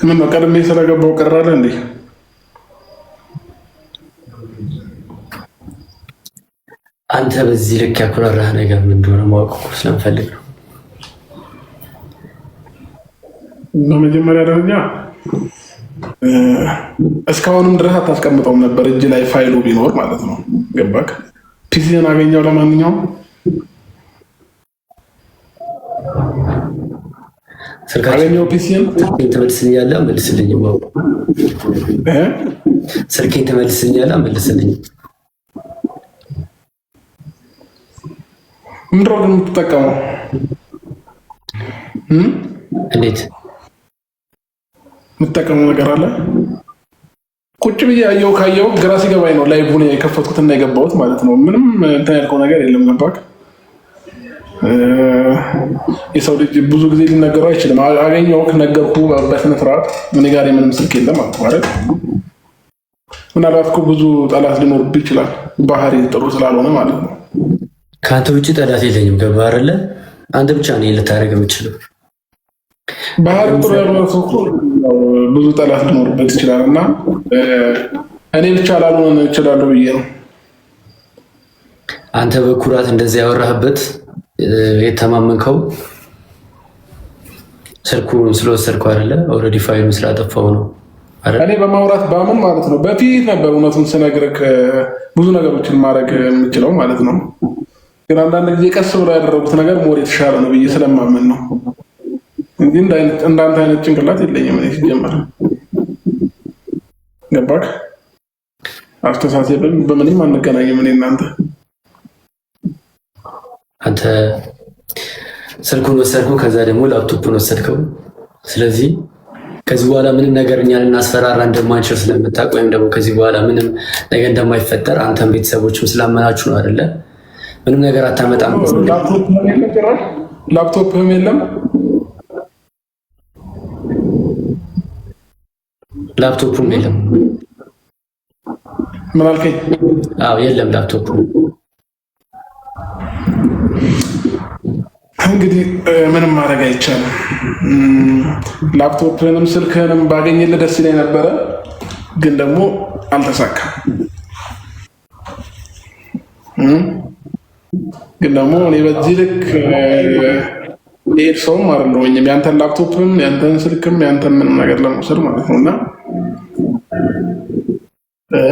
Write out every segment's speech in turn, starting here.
ምን ነው ቀድሜ ስለገባው ቀራለ እንዴ? አንተ በዚህ ልክ ያኩራራህ ነገር ምን እንደሆነ ማወቅ ስለምፈልግ ነው። በመጀመሪያ ደረጃ እስካሁንም ድረስ አታስቀምጠውም ነበር እጅ ላይ ፋይሉ ቢኖር ማለት ነው። ገባክ? ፒሲን አገኘው። ለማንኛውም አገኘው ፒሲን ትመልስልኛለህ? መልስልኝ። ስልኬን ትመልስልኛለህ? መልስልኝ። ምንድን ነው የምትጠቀመው? እንዴት የምትጠቀመው ነገር አለ? ቁጭ ብዬ አየው ካየው ግራ ሲገባኝ ነው ላይቡን የከፈትኩትና የገባሁት ማለት ነው። ምንም እንትን ያልከው ነገር የለም። ገባክ? የሰው ልጅ ብዙ ጊዜ ሊነገረው አይችልም። አገኘው ነገርኩ በስነ ስርዓት። እኔ ጋር ምንም ስልክ የለም ማለት ምናልባት እኮ ብዙ ጠላት ሊኖርብህ ይችላል፣ ባህሪ ጥሩ ስላልሆነ ማለት ነው። ከአንተ ውጭ ጠላት የለኝም። ገባህ አይደለ? አንተ ብቻ ነው ልታደርግ የምችለው። ባህሪ ጥሩ ያልሆነ ሰው እኮ ብዙ ጠላት ሊኖርበት ይችላል እና እኔ ብቻ ላልሆነ እችላለሁ ብዬ ነው። አንተ በኩራት እንደዚህ ያወራህበት የተማመንከው ስልኩን ስለወሰድከው አይደለ? ኦልሬዲ ፋይሉን ስላጠፋው ነው። እኔ በማውራት ባምን ማለት ነው በፊት ነበር እውነቱን ስነግርህ ብዙ ነገሮችን ማድረግ የምችለው ማለት ነው። ግን አንዳንድ ጊዜ ቀስ ብሎ ያደረጉት ነገር ሞር የተሻለ ነው ብዬ ስለማመን ነው እንጂ እንዳንተ አይነት ጭንቅላት የለኝም እኔ ሲጀመር። ገባክ? አስተሳሰብን በምንም አንገናኝም እኔ እናንተ። አንተ ስልኩን ወሰድከው፣ ከዛ ደግሞ ላፕቶፑን ወሰድከው። ስለዚህ ከዚህ በኋላ ምንም ነገር እኛ ልናስፈራራ እንደማንችል ስለምታውቅ ወይም ደግሞ ከዚህ በኋላ ምንም ነገር እንደማይፈጠር አንተም ቤተሰቦችም ስላመናችሁ ነው አይደለ? ምንም ነገር አታመጣም። ላፕቶፕም የለም። ላፕቶፑም የለም። ምን አልከኝ? አዎ የለም ላፕቶፑ። እንግዲህ ምንም ማድረግ አይቻልም። ላፕቶፕንም ስልክንም ባገኝልህ ደስ ይለኝ ነበረ፣ ግን ደግሞ አልተሳካም። ግን ደግሞ እኔ በዚህ ልክ ሄድ ሰውም አይደለሁኝም ያንተን ላፕቶፕም ያንተን ስልክም ያንተን ምንም ነገር ለመውሰድ ማለት ነው። እና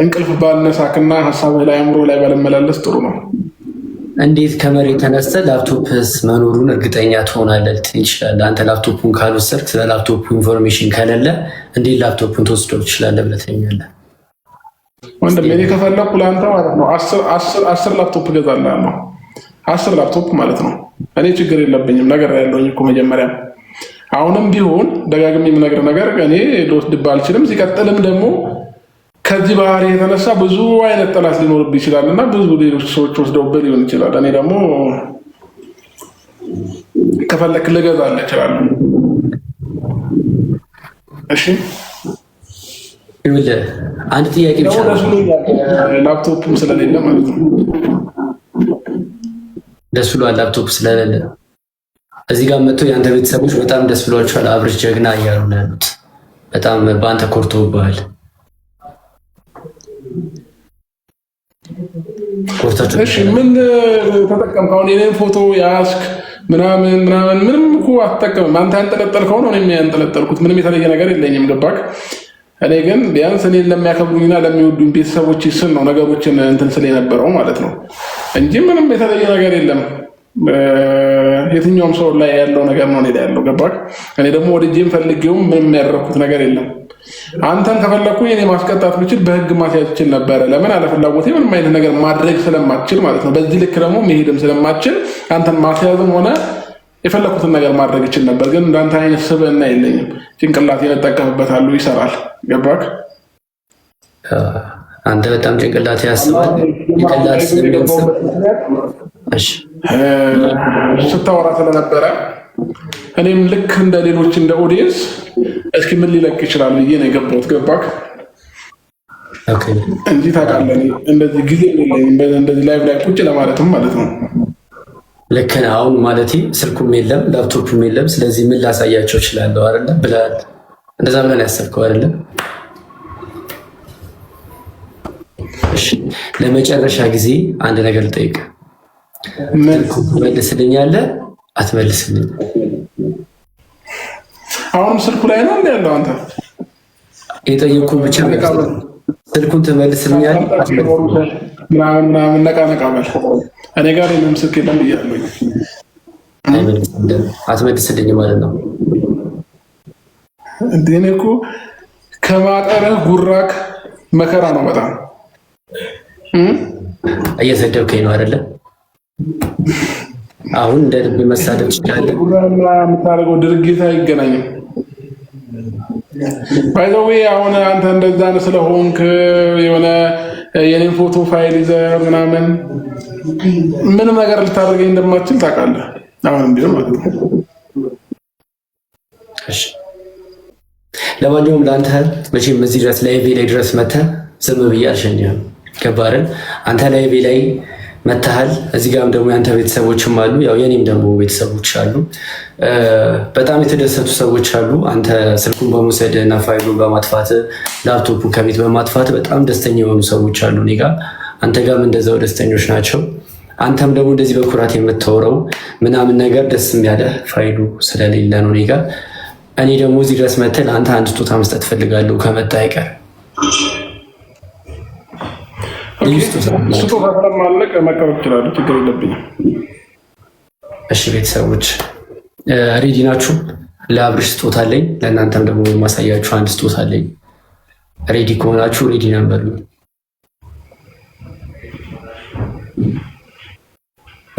እንቅልፍ ባልነሳክና ሀሳብህ ላይ አእምሮ ላይ ባልመላለስ ጥሩ ነው። እንዴት ከመሬት ተነስተህ ላፕቶፕስ መኖሩን እርግጠኛ ትሆናለህ ትችላለህ? አንተ ላፕቶፑን ካልወሰድክ ስለ ላፕቶፑ ኢንፎርሜሽን ከሌለ እንዴት ላፕቶፑን ትወስደው ትችላለህ ብለህ ትለኛለህ? ወንድም እኔ ከፈለኩ ለአንተ ማለት ነው 10 ላፕቶፕ እገዛልሃለሁ። 10 ላፕቶፕ ማለት ነው። እኔ ችግር የለብኝም። ነገር ያለውኝ እኮ መጀመሪያ አሁንም ቢሆን ደጋግሜ የምነግርህ ነገር እኔ ልወስድብህ አልችልም። ሲቀጥልም ደግሞ ከዚህ ባህሪ የተነሳ ብዙ አይነት ጠላት ሊኖርብህ ይችላል እና ብዙ ሌሎች ሰዎች ወስደውብህ ሊሆን ይችላል። እኔ ደግሞ ከፈለክ ልገዛልህ እችላለሁ። እሺ ይኸውልህ አንድ ጥያቄ ብቻ ላፕቶፕም ስለሌለ ማለት ነው። ደስ ብሏል ላፕቶፕ ስለሌለ። እዚህ ጋር መጥቶ የአንተ ቤተሰቦች በጣም ደስ ብሏቸዋል። አብርሽ ጀግና እያሉ ነው ያሉት። በጣም በአንተ ኮርተውብሃል። እሺ ምን ተጠቀምክ? አሁን የኔን ፎቶ ያስክ ምናምን ምንም እኮ አትጠቀምም። አንተ ያንጠለጠልከው ነው እኔም ያንጠለጠልኩት። ምንም የተለየ ነገር የለኝም። ገባክ? እኔ ግን ቢያንስ እኔን ለሚያከብሩኝና ለሚወዱኝ ቤተሰቦች ስል ነው ነገሮችን እንትን ስለ የነበረው ማለት ነው እንጂ ምንም የተለየ ነገር የለም። የትኛውም ሰው ላይ ያለው ነገር ነው እኔ ላይ ያለው። ገባክ? እኔ ደግሞ ወድጄም ፈልጌውም ምንም ያደረኩት ነገር የለም። አንተን ከፈለኩኝ እኔ ማስቀጣት ብችል በህግ ማስያዝ ይችል ነበረ። ለምን አለፍላጎቴ ምንም አይነት ነገር ማድረግ ስለማትችል ማለት ነው። በዚህ ልክ ደግሞ መሄድም ስለማትችል አንተን ማስያዝም ሆነ የፈለኩትን ነገር ማድረግ ይችል ነበር። ግን እንዳንተ አይነት ስብዕና የለኝም። ጭንቅላቴን እጠቀምበታለሁ፣ ይሰራል። ገባክ? አንተ በጣም ጭንቅላት ያስባል። ጭንቅላት ስታወራ ስለነበረ እኔም ልክ እንደ ሌሎች እንደ ኦዲየንስ እስኪ ምን ሊለቅ ይችላል ብዬ ነው የገባሁት። ገባክ? እንጂ ታውቃለህ እንደዚህ ጊዜ የለኝም እንደዚህ ላይቭ ላይ ቁጭ ለማለትም ማለት ነው። ልክ ነህ። አሁን ማለቴ ስልኩም የለም ላፕቶፕም የለም። ስለዚህ ምን ላሳያቸው እችላለሁ አይደለ ብለሃል። እንደዛ ብለን ያሰብከው አይደለ? እሺ ለመጨረሻ ጊዜ አንድ ነገር ልጠይቅ። ትመልስልኛለህ አትመልስልኝ? አሁንም ስልኩ ላይ ነው ያለው። አንተ የጠየኩህን ብቻ ስልኩን ትመልስልኛለህ ምናምን ነቃ በል። እኔ ጋር የለም ስልክ የለም ብያለሁ። አትመልስልኝ ማለት ነው። እኔ እኮ ከማጠረህ ጉራክ መከራ ነው በጣም እየሰደብከኝ ነው አይደለ? አሁን እንደ ልብ መሳደብ ትችላለህ። የምታደርገው ድርጊት አይገናኝም። ባይዘዌ አሁን አንተ እንደዛ ስለሆንክ የሆነ የኔን ፎቶ ፋይል ይዘህ ምናምን ምንም ነገር ልታደርገኝ እንደማትችል ታውቃለህ። አሁንም ቢሆን ማለት ነው። እሺ ለማንኛውም ለአንተ መቼም እዚህ ድረስ ላይቬ ላይ ድረስ መተህ ዝም ብዬ አልሸኝህም። ገባህ? አንተ ላይቬ ላይ መተሃል። እዚህ ጋርም ደግሞ የአንተ ቤተሰቦችም አሉ፣ ያው የኔም ደግሞ ቤተሰቦች አሉ። በጣም የተደሰቱ ሰዎች አሉ። አንተ ስልኩን በመውሰድ እና ፋይሉን በማጥፋት ላፕቶፑ ከቤት በማጥፋት በጣም ደስተኛ የሆኑ ሰዎች አሉ እኔ ጋር። አንተ ጋርም እንደዛው ደስተኞች ናቸው። አንተም ደግሞ እንደዚህ በኩራት የምታወራው ምናምን ነገር ደስ ያለ ፋይሉ ስለሌለ ነው እኔ ጋር። እኔ ደግሞ እዚህ ድረስ መተህ ለአንተ አንድ ስጦታ መስጠት ፈልጋለሁ ከመጣ አይቀር። ስጦታ ስለማለቅ መቀበል እችላለሁ፣ ችግር የለብኝም። እሺ ቤተሰቦች ሬዲ ናችሁ? ለአብርሽ ስጦታ አለኝ፣ ለእናንተም ደግሞ የማሳያችሁ አንድ ስጦታ አለኝ። ሬዲ ከሆናችሁ ሬዲ ነበር።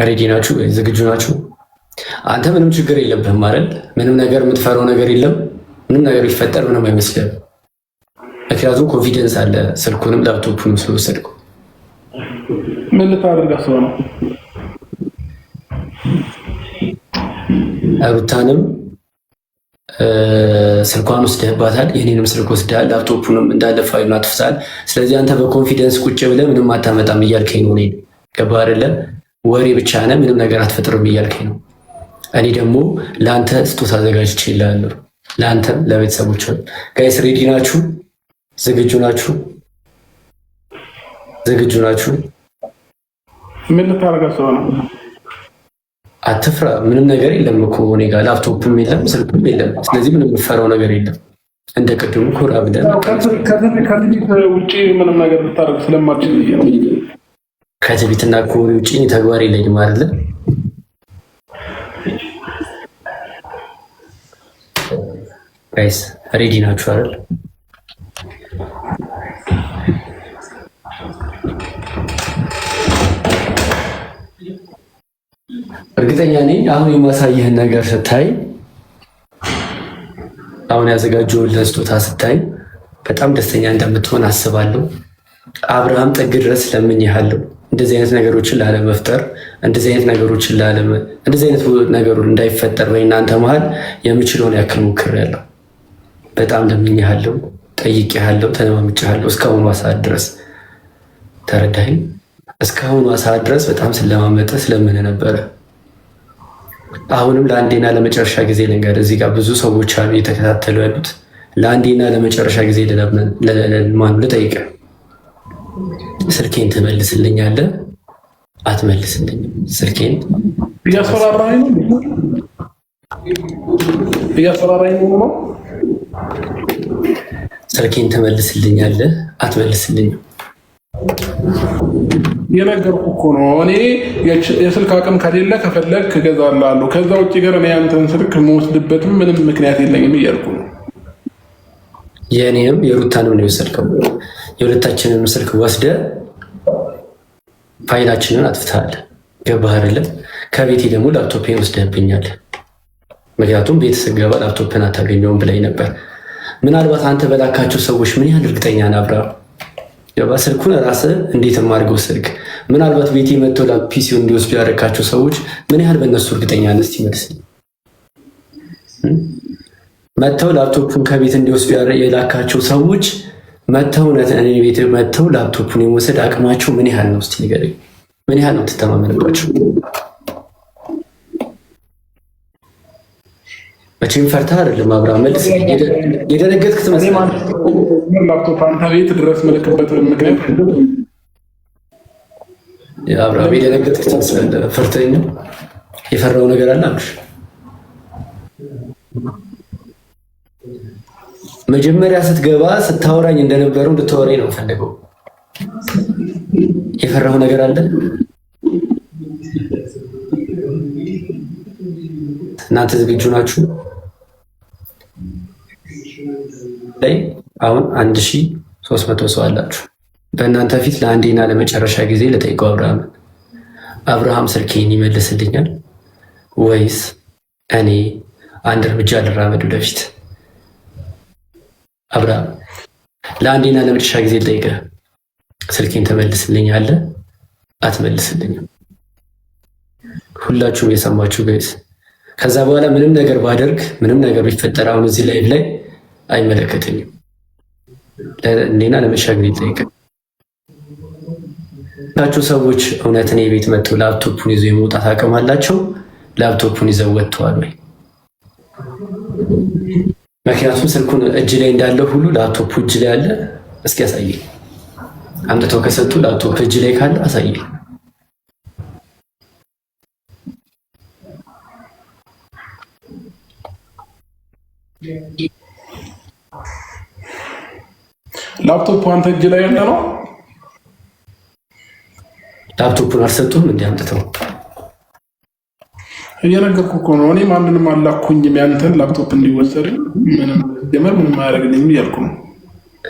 ሬዲ ናችሁ? ዝግጁ ናችሁ? አንተ ምንም ችግር የለብህም አይደል? ምንም ነገር የምትፈራው ነገር የለም። ምንም ነገር ቢፈጠር ምንም አይመስልም። ምክንያቱም ኮንፊደንስ አለ፣ ስልኩንም ላፕቶፑንም ስለወሰድኩ። ምን ልታደርግ አስበህ ነው? ሩታንም ስልኳን ወስደህባታል፣ የኔንም ስልክ ወስደሃል፣ ላፕቶፑንም እንዳለ ፋይሉን አጥፍተሃል። ስለዚህ አንተ በኮንፊደንስ ቁጭ ብለህ ምንም አታመጣም እያልከኝ ነው። እኔን ገባህ አይደለ? ወሬ ብቻ ነህ፣ ምንም ነገር አትፈጥርም እያልከኝ ነው። እኔ ደግሞ ለአንተ ስጦታ አዘጋጅቼ እልሃለሁ፣ ለአንተም ለቤተሰቦች። ጋይስ ሬዲ ናችሁ? ዝግጁ ናችሁ? ዝግጁ ናችሁ? ምን ልታደርግ አስበህ ነው? አትፍራ፣ ምንም ነገር የለም እኮ እኔ ጋር ላፕቶፕም የለም ስልክም የለም። ስለዚህ ምንም የምፈራው ነገር የለም። እንደ ቅድሙ ኮራ ብለን ከትዕቢት ውጭ ምንም ነገር ልታደርግ ስለማትችል ከትዕቢትና ከወሬ ውጭ ተግባር የለኝም አይደለ? ጋይስ ሬዲ ናችሁ አይደል? እርግጠኛ ነኝ አሁን የማሳየህን ነገር ስታይ፣ አሁን ያዘጋጀሁልህን ስጦታ ስታይ በጣም ደስተኛ እንደምትሆን አስባለሁ። አብርሃም ጥግ ድረስ ለምኜሃለሁ እንደዚህ አይነት ነገሮችን ላለመፍጠር፣ እንደዚህ አይነት ነገሩ እንዳይፈጠር በእናንተ መሀል የምችለውን ያክል ሞክሬያለሁ። በጣም ለምኜሃለሁ፣ ጠይቄሃለሁ፣ ተለማምጬሃለሁ እስካሁኗ ሰዓት ድረስ ተረዳኸኝ? እስካሁኗ ሰዓት ድረስ በጣም ስለማመጠ ስለምን ነበረ። አሁንም ለአንዴና ለመጨረሻ ጊዜ ልንገር፣ እዚህ ጋር ብዙ ሰዎች አሉ እየተከታተሉ ያሉት። ለአንዴና ለመጨረሻ ጊዜ ማን ልጠይቅህ፣ ስልኬን ትመልስልኛለህ አትመልስልኝም? ስልኬን እያስፈራራኝ ነው። ስልኬን ትመልስልኛለህ አትመልስልኝም? የነገርኩህ እኮ ነው። እኔ የስልክ አቅም ከሌለ ከፈለግ እገዛልሃለሁ። ከዛ ውጭ ግን እኔ አንተን ስልክ የምወስድበትም ምንም ምክንያት የለኝም እያልኩ ነው። የእኔንም የሩታንም ነው የወሰድከው። የሁለታችንን ስልክ ወስደህ ፋይላችንን አጥፍተሃል። ገባህ አይደለም? ከቤቴ ደግሞ ላፕቶፔን ወስደህብኛል። ምክንያቱም ቤት ስገባ ላፕቶፕን አታገኘውም ብላኝ ነበር። ምናልባት አንተ በላካቸው ሰዎች ምን ያህል እርግጠኛ ነህ አብርሃም? ስልኩን ራስህ እንዴት የማድርገው ስልክ ምናልባት ቤቴ መጥተው ፒሲውን እንዲወስዱ ያደረካቸው ሰዎች ምን ያህል በእነሱ እርግጠኛ ነህ? እስኪ መልስልኝ። መጥተው ላፕቶፑን ከቤት እንዲወስዱ የላካቸው ሰዎች መተው እኔ ቤት መተው ላፕቶፑን የመውሰድ አቅማቸው ምን ያህል ነው? እስቲ ንገረኝ። ምን ያህል ነው ትተማመንባቸው? መቼም ፈርተህ አይደለም አብርሃም፣ መልስ። የደነገጥክ ትመስላለህ። ላፕቶፕ አንተ ቤት ድረስ መለክበት ምክንያት አብርሃም የደነገጥክ ትመስላለህ። ፈርተኸኝ ነው? የፈራው ነገር አለ አብርሽ? መጀመሪያ ስትገባ ስታወራኝ እንደነበረው እንድታወራኝ ነው ፈልገው። የፈራው ነገር አለ? እናንተ ዝግጁ ናችሁ? ላይ አሁን 1300 ሰው አላችሁ። በእናንተ ፊት ለአንዴና ለመጨረሻ ጊዜ ለጠይቀው አብርሃም ስልኬን ይመልስልኛል ወይስ እኔ አንድ እርምጃ ልራመድ ወደፊት? አብርሃም ለአንዴና ለመጨረሻ ጊዜ ልጠይቅህ፣ ስልኬን ትመልስልኛለህ አትመልስልኝም? ሁላችሁም የሰማችሁ ጋይስ። ከዛ በኋላ ምንም ነገር ባደርግ ምንም ነገር ቢፈጠር አሁን እዚህ ላይቭ ላይ አይመለከተኝም። ለእኔና ለመጨረሻ ጊዜ ልጠይቅህ ታችሁ ሰዎች እውነት እኔ ቤት መጥተው ላፕቶፑን ይዘው የመውጣት አቅም አላቸው? ላፕቶፑን ይዘው ወጥተዋል ወይ? ምክንያቱም ስልኩን እጅ ላይ እንዳለው ሁሉ ላፕቶፑ እጅ ላይ አለ። እስኪ አሳየኝ። አምጥተው ከሰጡ ላፕቶፕ እጅ ላይ ካለ አሳየኝ። ላፕቶፑ አንተ እጅ ላይ ያለ ነው? ላፕቶፑን አልሰጡም እንዴ አምጥተው? እየነገርኩህ እኮ ነው። እኔ ማንንም አላኩኝም ያንተን ላፕቶፕ እንዲወሰድ ምንም አያደርግልኝም እያልኩ ነው።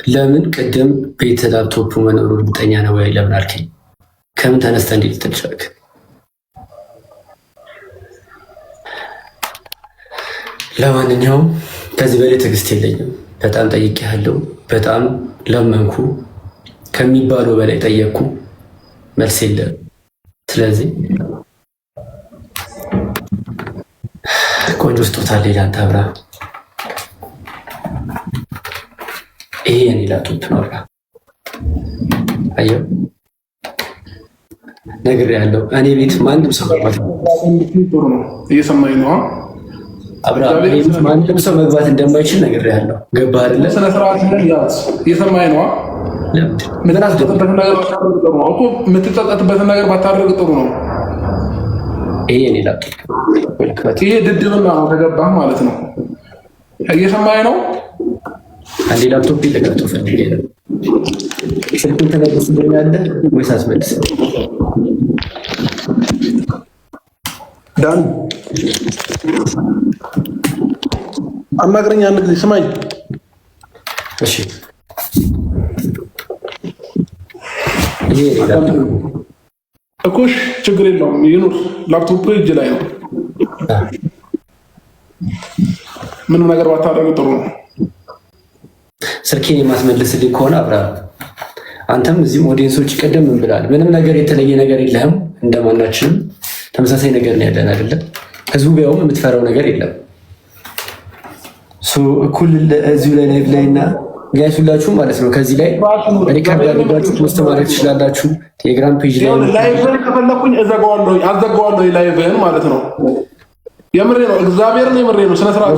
ለምን ቅድም ቤት ላፕቶፑ መኖሩ እርግጠኛ ነው ወይ ለምን አልከኝ? ከምን ተነስተህ እንዴት ልትልቻልክ? ለማንኛውም ከዚህ በላይ ትዕግስት የለኝም። በጣም ጠይቄያለሁ። በጣም ለመንኩ፣ ከሚባለው በላይ ጠየቅኩ፣ መልስ የለም። ስለዚህ ቆንጆ ስጦታ ሌላ ታብራ። ይሄ የኔ ላፕቶፕ ነው። አየው ነግሬሃለሁ። እኔ ቤት ማንም ሰው መግባት እየሰማኝ ነው። ማንም ሰው መግባት እንደማይችል ነግሬሃለሁ። ገባህ አይደለ? ስነ ስርዓት እየሰማኝ ነው። የምትጸጸትበትን ነገር ባታደርግ ጥሩ ነው። ይሄ የኔ ላፕቶፕ ይሄ ድድብና ነው። ከገባህ ማለት ነው። እየሰማኝ ነው። አንዴ ላፕቶፕ ይለቀቀው ፈልጌ ነው። ስልኩን ተመልስልኛለህ ወይስ አትመልስም? ዳን አናግረኝ አንድ ጊዜ ስማኝ። እሺ ይሄ እኮሽ ችግር የለውም ይኑር። ላፕቶፕ እጅ ላይ ነው። ምንም ነገር ባታደርግ ጥሩ ነው። ስልኬን የማትመልስልኝ ከሆነ አብርሃም አንተም እዚህም ኦዲየንሶች ቀደም ምን ብላል? ምንም ነገር የተለየ ነገር የለህም። እንደማናችንም ተመሳሳይ ነገር ነው ያለን አይደለም? ህዝቡ ቢያውም የምትፈራው ነገር የለም። እኩል እዚሁ ላይ ላይቭ ላይ እና ጋይስ ሁላችሁም ማለት ነው ከዚህ ላይ ሪካርድ አድርጋችሁ ፖስት ማድረግ ትችላላችሁ። ቴሌግራም ፔጅ ላይ ላይቭን ከፈለኩኝ አዘጋዋለሁ ላይቭን ማለት ነው። የምሬ ነው፣ እግዚአብሔርን የምሬ ነው። ስነ ስርዓት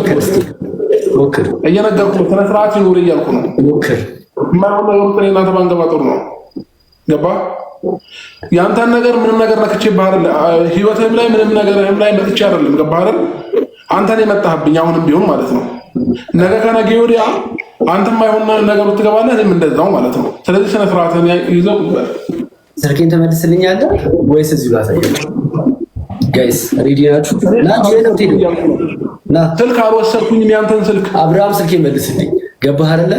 ሞክር፣ እየነገርኩ ነው። ስነ ስርዓት ይኑር እያልኩ ነው። ሞክር። የማይሆን ነገር ውስጥ እናንተ ባንገባ ጥሩ ነው። ገባ? ያንተን ነገር ምንም ነገር ነክቼ ባህር ህይወትህም ላይ ምንም ነገርህም ላይ መጥቼ አይደለም። ገባ አይደል? አንተን የመጣህብኝ አሁንም ቢሆን ማለት ነው። ነገ ከነገ ወዲያ አንተም አይሆን ነገር ውስጥ ትገባለህ፣ እኔም እንደዛው ማለት ነው። ስለዚህ ስነ ስርዓትን ይዘው ስልኬን ተመልስልኛለህ ወይስ እዚሁ ላሳየህ? ጋይስ ሬዲ ናችሁ? ስልክ አልወሰድኩኝም ያንተን ስልክ። አብርሃም ስልኬን መልስልኝ። ገባህ አይደለ?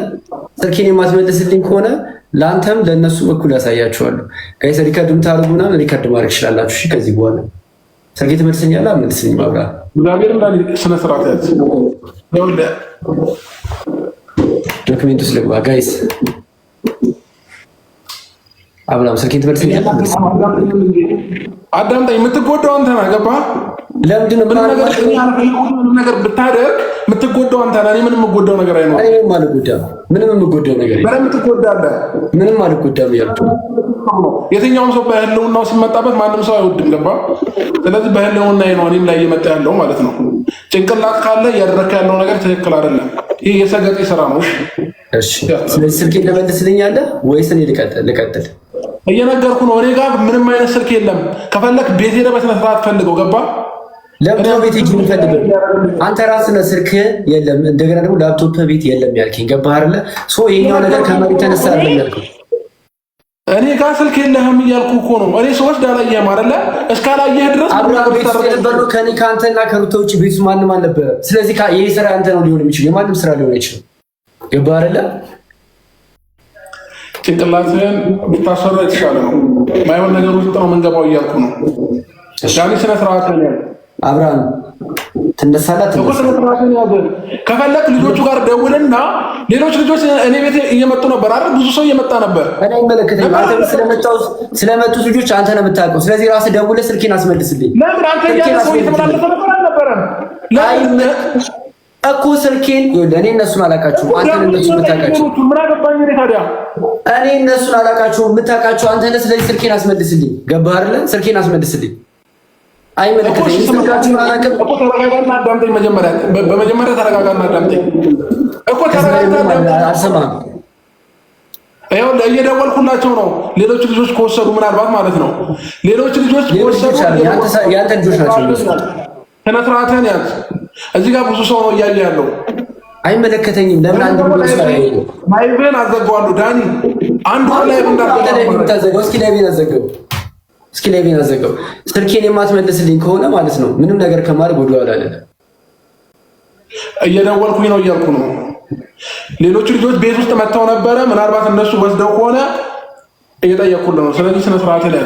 ስልኬን የማትመልስልኝ ከሆነ ለአንተም ለእነሱም እኩል ያሳያችኋለሁ። ጋይስ ሪከርድ የምታደርጉ ምናምን ሪከርድ ማድረግ ትችላላችሁ። እሺ ከዚህ በኋላ ስልኬን ትመልስልኛለህ አትመልስልኝም? አብርሃም እግዚአብሔር እንዳለ ስነ ስርዓት ያዝ። ዶክሜንት ውስጥ ልግባ። ጋይስ አብርሃም ስልኬን ትመልስልኛለህ? አዳምጠኝ። የምትጎዳው አንተ ነህ። ገባህ? ለምንድን ነው ምንም ነገር ብታደርግ የምትጎዳው አንተ ነህ። እኔ ምንም የምጎዳው ነገር አይኖርም። እኔ ምንም የምጎዳው ነገር የለም። በደምብ ትጎዳለህ። ምንም አልጎዳም እያልኩ የትኛውም ሰው በህልውናው ሲመጣበት ማንም ሰው አይወድም። ገባ? ስለዚህ በህልውና ነው እኔም ላይ እየመጣ ያለው ማለት ነው። ጭንቅላት ካለ እያደረክ ያለው ነገር ትክክል አይደለም። ይህ የሰገጤ ስራ ነው። እሺ፣ ስለዚህ ስልኬን ትመልስልኛለህ ወይስ እኔ ልቀጥል? እየነገርኩ ነው። እኔ ጋር ምንም አይነት ስልክ የለም። ከፈለክ ቤት ሄደህ በስነ ስርዓት ፈልገው። ገባ? ለምን ነው ቤት ሄጄ የምፈልገው? አንተ ራስህ ነህ ስልክ የለም፣ እንደገና ደግሞ ላፕቶፕ ቤት የለም ያልከኝ። ገባህ አይደለ? ሶ ይሄኛው ነገር ከመሬት ተነሳ አይደለም ያልከው። እኔ ጋር ስልክ የለህም እያልኩ እኮ ነው። እኔ ሰዎች ዳላየህም አይደለ? እስካላየህ ድረስ አብርሃም ቤት ውስጥ የነበረው ከኔ ከአንተና ከሩታ ውጭ ቤት ውስጥ ማንም አልነበረም። ስለዚህ ይሄ ስራ አንተ ነው ሊሆን የሚችለው፣ የማንም ስራ ሊሆን አይችልም። ገባህ አይደለ? ጭንቅላትህን ብታሰራ የተሻለ ነው። ማይሆን ነገር ውስጥ ነው የምንገባው እያልኩ ነው። ዳኒ ስነ ስርዓትን ያዝ። አብርሃም ትነሳለህ። ከፈለክ ልጆቹ ጋር ደውልና ሌሎች ልጆች እኔ ቤት እየመጡ ነበር አይደል? ብዙ ሰው እየመጣ ነበር። እኔ መለከተኝ አንተ ስለመጡት ልጆች አንተ ነው የምታውቀው። ስለዚህ ራስህ ደውለህ ስልኬን አስመልስልኝ። ለምን አንተ ያለው የተመላለሰ ነበር አልነበረም? እኮ ስልኬን እኔ እነሱን አላውቃቸውም። አንተ እነሱን የምታውቃቸው ምን አገባኝ እኔ ታዲያ? እኔ እነሱን አላውቃቸውም፣ የምታውቃቸው አንተ ነህ። ስለዚህ ስልኬን አስመልስልኝ። ገባህ አይደለ? ስልኬን አስመልስልኝ። አይመለከተኝም። ስልካችሁን አላውቅም እኮ። ተረጋጋና አዳምጠኝ። በመጀመሪያ ተረጋጋና አዳምጠኝ እኮ። ተረጋጋና አዳምጠኝ። አልሰማህም? ይኸው እየደወልኩላቸው ነው። ሌሎች ልጆች ከወሰዱ ምናልባት ማለት ነው ሌሎች ልጆች ከወሰዱ ያንተ ልጆች ናቸው። ስነ ስርዓትህን ያዝ። እዚህ ጋር ብዙ ሰው ነው እያየ ያለው። አይመለከተኝም። ለምን አንድ ብሎ ማይብን አዘጋዋለሁ። ዳኒ አንዱ ላይ እንዳታዘጋው። እስኪ ላይቬን አዘጋው። ስልኬን የማትመልስልኝ ከሆነ ማለት ነው ምንም ነገር ከማድረግ ወደኋላ አይደለም። እየደወልኩኝ ነው እያልኩ ነው። ሌሎች ልጆች ቤት ውስጥ መጥተው ነበረ። ምናልባት እነሱ ወስደው ከሆነ እየጠየኩልህ ነው። ስለዚህ ስነ ስርዓት ላይ